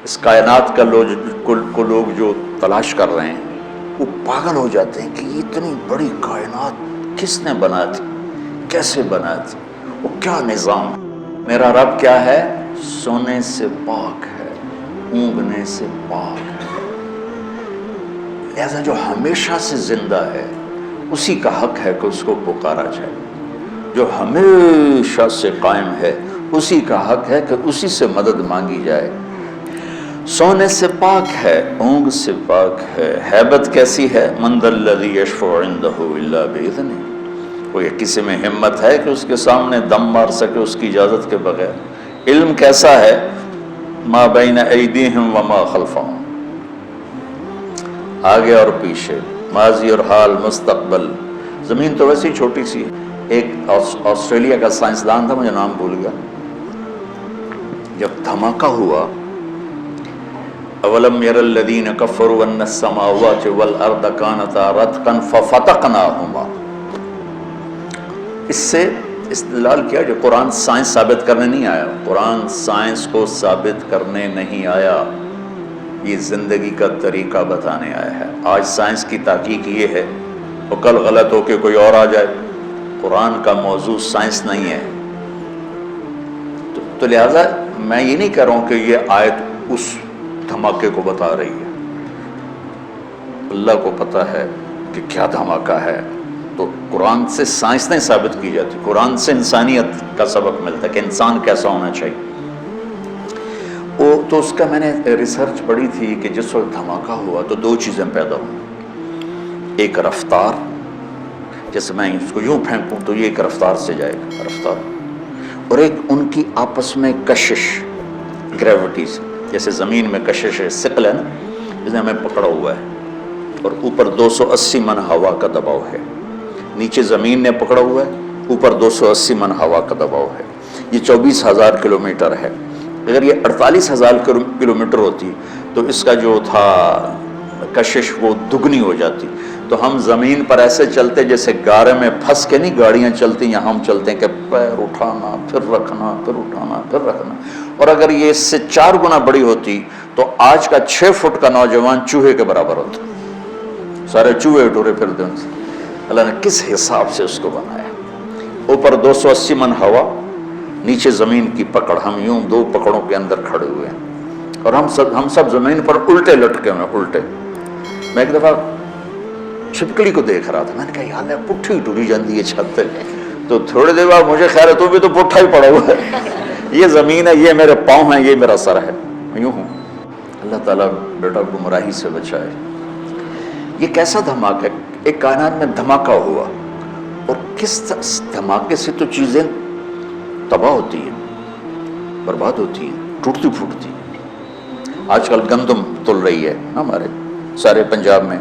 اس کائنات کا لوگ جو تلاش کر رہے ہیں وہ پاگل ہو جاتے ہیں کہ یہ اتنی بڑی کائنات کس نے بنا تھی، کیسے بنا تھی، وہ کیا نظام ہے۔ میرا رب کیا ہے؟ سونے سے پاک ہے، اونگنے سے پاک ہے، لہذا جو ہمیشہ سے زندہ ہے اسی کا حق ہے کہ اس کو پکارا جائے، جو ہمیشہ سے قائم ہے اسی کا حق ہے کہ اسی سے مدد مانگی جائے۔ سونے سے پاک ہے، اونگ سے پاک ہے، ہیبت کیسی ہے؟ من ذا الذی یشفع عندہ الا باذنہ، کوئی کسی میں ہمت ہے کہ اس کے سامنے دم مار سکے اس کی اجازت کے بغیر؟ علم کیسا ہے؟ ما بین ایدیہم وما خلفہم، آگے اور پیچھے، ماضی اور حال، مستقبل۔ زمین تو ویسے ہی چھوٹی سی ہے۔ ایک آسٹریلیا کا سائنسدان تھا، مجھے نام بھول گیا، جب دھماکہ ہوا، اولم یر الذین کفروا ان السماوات والارض کانتا رتقا ففتقناہما، اس سے استدلال کیا جو قرآن سائنس ثابت کرنے نہیں آیا، قرآن سائنس کو ثابت کرنے نہیں آیا، یہ زندگی کا طریقہ بتانے آیا ہے۔ آج سائنس کی تحقیق یہ ہے، اور کل غلط ہو کے کوئی اور آ جائے، قرآن کا موضوع سائنس نہیں ہے۔ تو لہٰذا میں یہ نہیں کہہ رہا ہوں کہ یہ آیت اس دھماکے کو بتا رہی ہے، اللہ کو پتہ ہے کہ کیا دھماکہ ہے، تو قرآن سے سائنس نہیں ثابت کی جاتی، قرآن سے انسانیت کا سبق ملتا ہے کہ انسان کیسا ہونا چاہیے۔ تو اس کا میں نے ریسرچ پڑھی تھی کہ جس وقت دھماکہ ہوا تو دو چیزیں پیدا ہوئیں، ایک رفتار، جیسے میں اس کو یوں پھینکوں تو یہ ایک رفتار سے جائے گا، رفتار، اور ایک ان کی آپس میں کشش، گریوٹیز، جیسے زمین میں کشش ہے، ثقل ہے نا، جس نے ہمیں پکڑا ہوا ہے، اور اوپر 280 من ہوا کا دباؤ ہے، نیچے زمین نے پکڑا ہوا ہے، اوپر 280 من ہوا کا دباؤ ہے، یہ 24,000 کلومیٹر ہے۔ اگر یہ 48,000 کلومیٹر ہوتی تو اس کا جو تھا کشش وہ دگنی ہو جاتی، تو ہم زمین پر ایسے چلتے جیسے گارے میں پھنس کے نہیں گاڑیاں چلتی ہیں، ہم چلتے ہیں کہ پیر اٹھانا پھر رکھنا پھر اٹھانا پھر رکھنا، اور اگر یہ اس سے 4 گنا بڑی ہوتی تو آج کا 6 فٹ کا نوجوان چوہے کے برابر ہوتا، سارے چوہے ٹورے پھرتے ان سے۔ اللہ نے کس حساب سے اس کو بنایا، اوپر 280 من ہوا، نیچے زمین کی پکڑ، ہم یوں 2 پکڑوں کے اندر کھڑے ہوئے ہیں، اور ہم سب زمین پر الٹے لٹکے ہوئے ہیں، الٹے۔ میں ایک دفعہ چھپکلی کو دیکھ رہا تھا، میں نے کہا یار ہے پٹھی ٹوری جاندی ہے چھت، تو تھوڑی دیر بعد مجھے خیال ہے تو بھی تو پٹھا ہی پڑا ہوا ہے، یہ زمین ہے، یہ میرے پاؤں ہیں، یہ میرا سر ہے، میں یوں ہوں۔ اللہ تعالیٰ بیٹا گمراہی سے بچائے۔ یہ کیسا دھماکہ ہے؟ ایک کائنات میں دھماکہ ہوا، اور کس دھماکے سے تو چیزیں تباہ ہوتی ہیں، برباد ہوتی ہیں، ٹوٹتی پھوٹتی ہیں۔ آج کل گندم تل رہی ہے ہمارے سارے پنجاب میں،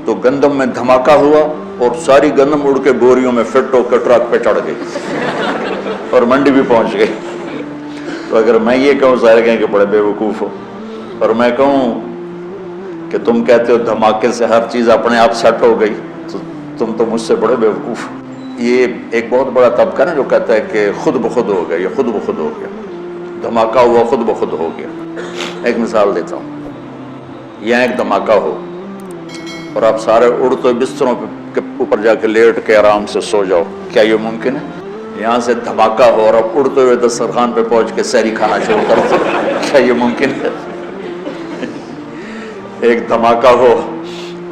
تو گندم میں دھماکہ ہوا اور ساری گندم اڑ کے بوریوں میں فٹ ہو کے ٹرک پہ چڑھ گئی اور منڈی بھی پہنچ گئی۔ تو اگر میں یہ کہوں ظاہر کہیں کہ بڑے بیوقوف ہو، اور میں کہوں کہ تم کہتے ہو دھماکے سے ہر چیز اپنے آپ سیٹ ہو گئی، تو تم تو مجھ سے بڑے بیوقوف ہو۔ یہ ایک بہت بڑا طبقہ نا جو کہتا ہے کہ خود بخود ہو گیا، یہ خود بخود ہو گیا، دھماکہ ہوا خود بخود ہو گیا۔ ایک مثال دیتا ہوں، یہاں ایک دھماکہ ہو اور آپ سارے اڑتے بستروں کے اوپر جا کے لیٹ کے آرام سے سو جاؤ، کیا یہ ممکن ہے؟ یہاں سے دھماکہ ہو اور آپ اڑتے ہوئے دسترخوان پہ پہنچ کے سحری کھانا شروع کر دو، کیا یہ ممکن ہے؟ ایک دھماکہ ہو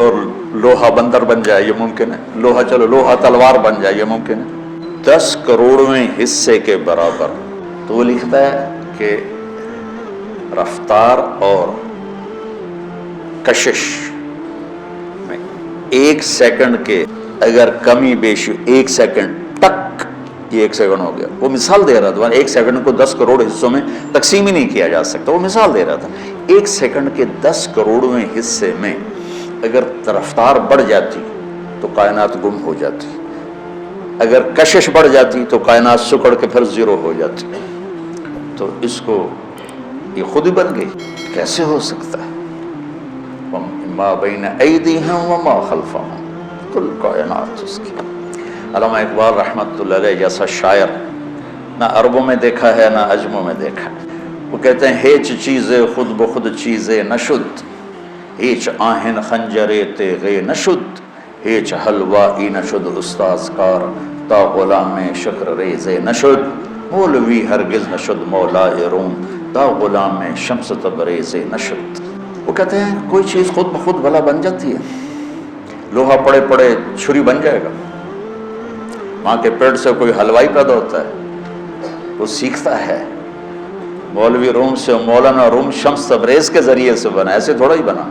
اور لوہا بندر بن جائے، یہ ممکن ہے؟ لوہا چلو لوہا تلوار بن جائے، یہ ممکن ہے؟ 10 کروڑویں حصے کے برابر۔ تو وہ لکھتا ہے کہ رفتار اور کشش میں 1 سیکنڈ کے اگر کمی بیشی، 1 سیکنڈ ٹک، یہ 1 سیکنڈ ہو گیا۔ وہ مثال دے رہا تھا، 1 سیکنڈ کو 10 کروڑ حصوں میں تقسیم ہی نہیں کیا جا سکتا، وہ مثال دے رہا تھا۔ 1 سیکنڈ کے 10 کروڑویں حصے میں اگر رفتار بڑھ جاتی تو کائنات گم ہو جاتی، اگر کشش بڑھ جاتی تو کائنات سکڑ کے پھر زیرو ہو جاتی۔ تو اس کو یہ خود ہی بن گئی، کیسے ہو سکتا ہے؟ ما بین ایدیہم وما خلفہم، کل کائنات اس کی۔ علامہ اقبال رحمۃ اللہ علیہ جیسا شاعر نہ عربوں میں دیکھا ہے نہ عجموں میں دیکھا ہے، وہ کہتے ہیں ہیچ چیزیں خود بخود چیزیں نشد، ہیچ آہن خنجرے تیغے نشد، ہیچ حلوائی نشد استاذ کار، تا غلام شکر ریزے نشد، مولوی ہرگز نشد مولائے روم، تا غلام شمس تبریزے نشد۔ وہ کہتے ہیں کوئی چیز خود بخود بھلا بن جاتی ہے، لوہا پڑے پڑے چھری بن جائے گا، ماں کے پیٹ سے کوئی حلوائی پیدا ہوتا ہے، وہ سیکھتا ہے۔ مولوی روم سے مولانا روم شمس تبریز کے ذریعے سے بنا، ایسے تھوڑا ہی بنا۔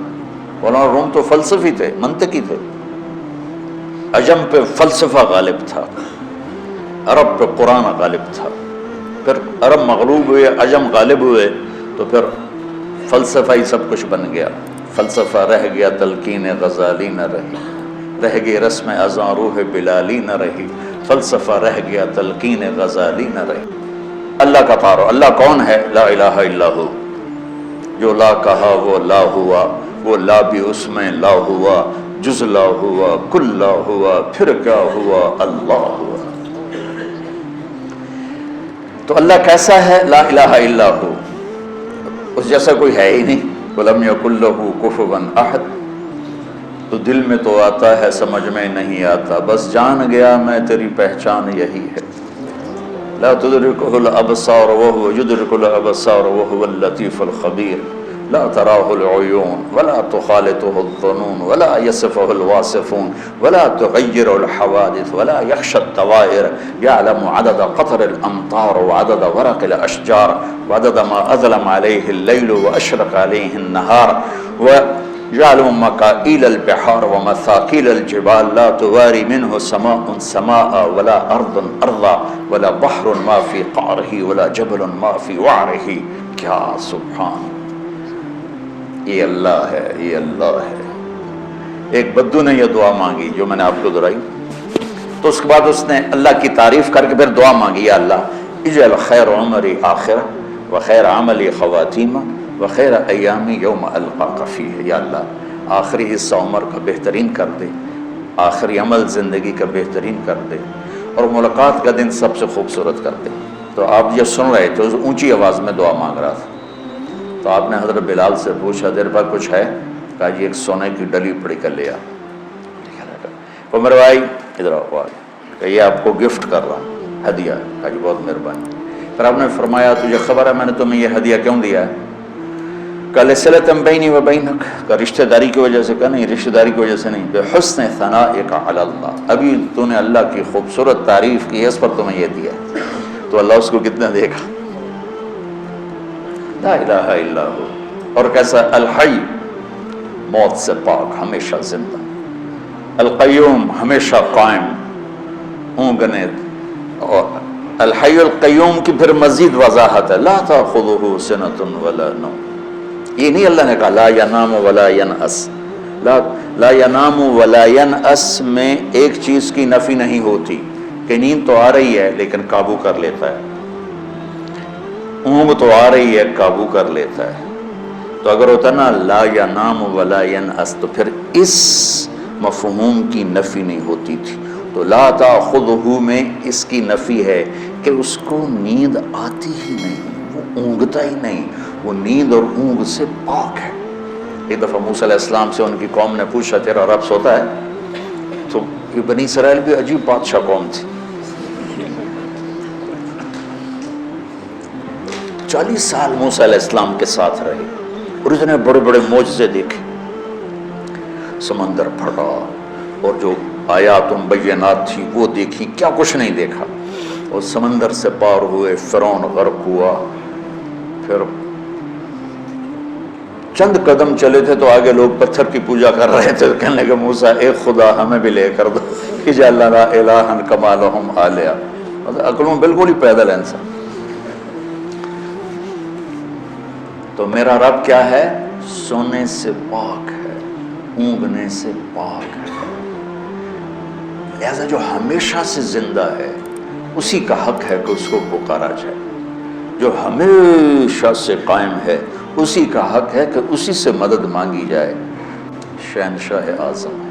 مولانا روم تو فلسفی تھے، منطقی تھے، عجم پہ فلسفہ غالب تھا، عرب پہ قرآن غالب تھا، پھر عرب مغلوب ہوئے، عجم غالب ہوئے، تو پھر فلسفہ ہی سب کچھ بن گیا۔ فلسفہ رہ گیا تلقین غزالی نہ رہی، رہ گئی رسم اذاں روح بلالی نہ رہی، فلسفہ رہ گیا تلقین غزالی نہ رہی۔ اللہ کا پارو، اللہ کون ہے؟ لا الہ الا ہو، جو لا کہا وہ لا ہوا، وہ لا بھی اس میں لا ہوا، جز لا ہوا، کل لا ہوا، پھر کیا ہوا؟ اللہ ہوا۔ تو اللہ کیسا ہے؟ لا الہ الا ہو، اس جیسا کوئی ہے ہی نہیں۔ وَلَمْ يَكُنْ لَهُ كُفُوًا أَحَدٌ، تو دل میں تو آتا ہے سمجھ میں نہیں آتا، بس جان گیا میں تیری پہچان یہی ہے۔ لا تدركه الأبصار وهو يدرك الأبصار وهو اللطيف الخبير، لا تراه العيون ولا تخالطه الظنون ولا يصفه الواصفون ولا تغير الحوادث ولا يخشى الطوائر، يعلم عدد قطر الأمطار وعدد ورق الأشجار وعدد ما أظلم عليه الليل وأشرق عليه النهار، ويعلم مكائيل البحار ومثاقيل الجبال، لا تواري منه سماء سماء ولا أرض أرضا ولا بحر ما في قعره ولا جبل ما في وعره۔ کیا سبحان، یہ اللہ ہے، یہ اللہ ہے۔ ایک بدو نے یہ دعا مانگی جو میں نے آپ کو دہرائی، تو اس کے بعد اس نے اللہ کی تعریف کر کے پھر دعا مانگی، یا اللہ اجعل خیر عمری آخرہ وخیر عملی خواتیمہ وخیر ایامی یوم القاک فیہ، یا اللہ آخری حصہ عمر کا بہترین کر دے، آخری عمل زندگی کا بہترین کر دے، اور ملاقات کا دن سب سے خوبصورت کر دے۔ تو آپ یہ سن رہے تھے، اس اونچی آواز میں دعا مانگ رہا تھا، تو آپ نے حضرت بلال سے پوچھا تیرے پاس کچھ ہے؟ کہا جی ایک سونے کی ڈلی پڑی کر لیا۔ تو میرے بھائی ادھر آؤ، کہ یہ آپ کو گفٹ کر رہا ہوں، ہدیہ۔ کہا جی بہت مہربانی۔ پھر آپ نے فرمایا تجھے خبر ہے میں نے تمہیں یہ ہدیہ کیوں دیا ہے؟ کہ لصلۃ بینی و بینک، کا رشتہ داری کی وجہ سے؟ کہا نہیں، رشتہ داری کی وجہ سے نہیں، بحسن ثنائک علی اللہ، ابھی تو نے اللہ کی خوبصورت تعریف کی ہے، اس پر تمہیں یہ دیا ہے۔ تو اللہ اس کو کتنا دے گا؟ لا الہ الا ہو۔ اور کیسا؟ الحی، موت سے پاک، ہمیشہ زندہ، القیوم، ہمیشہ قائم، اونگنے، اور الحی القیوم کی پھر مزید وضاحت ہے، لا تاخذہ سنۃ ولا نوم۔ یہ نہیں اللہ نے کہا لا ینام ولا ینأس، لا ینام ولا ینأس میں ایک چیز کی نفی نہیں ہوتی کہ نیند تو آ رہی ہے لیکن قابو کر لیتا ہے، اونگ تو آ رہی ہے قابو کر لیتا ہے۔ تو اگر ہوتا نا لا ینام ولا ینأس تو پھر اس مفہوم کی نفی نہیں ہوتی تھی۔ تو لا تاخذہ میں اس کی نفی ہے کہ اس کو نیند آتی ہی نہیں، وہ اونگتا ہی نہیں، وہ نیند اور اونگ سے پاک ہے۔ ایک دفعہ موسیٰ علیہ السلام سے ان کی قوم نے پوچھا تیرا رب سوتا ہے؟ تو یہ بنی اسرائیل بھی عجیب بادشاہ قوم تھی، 40 سال موسیٰ علیہ السلام کے ساتھ رہے اور اتنے بڑے بڑے معجزے دیکھے، سمندر پھٹا اور جو آیات مبینات تھی وہ دیکھی، کیا کچھ نہیں دیکھا، اور سمندر سے پار ہوئے، فرعون غرق ہوا، پھر چند قدم چلے تھے تو آگے لوگ پتھر کی پوجا کر رہے تھے، کہنے لگے موسیٰ ایک خدا ہمیں بھی لے کر دو، اجعل لنا الہا کما لہم آلہہ۔ عقلوں بالکل ہی پیدل ہے انسان۔ تو میرا رب کیا ہے؟ سونے سے پاک ہے، اونگنے سے پاک ہے، لہذا جو ہمیشہ سے زندہ ہے اسی کا حق ہے کہ اس کو پکارا جائے، جو ہمیشہ سے قائم ہے اسی کا حق ہے کہ اسی سے مدد مانگی جائے، شہنشاہ اعظم ہے۔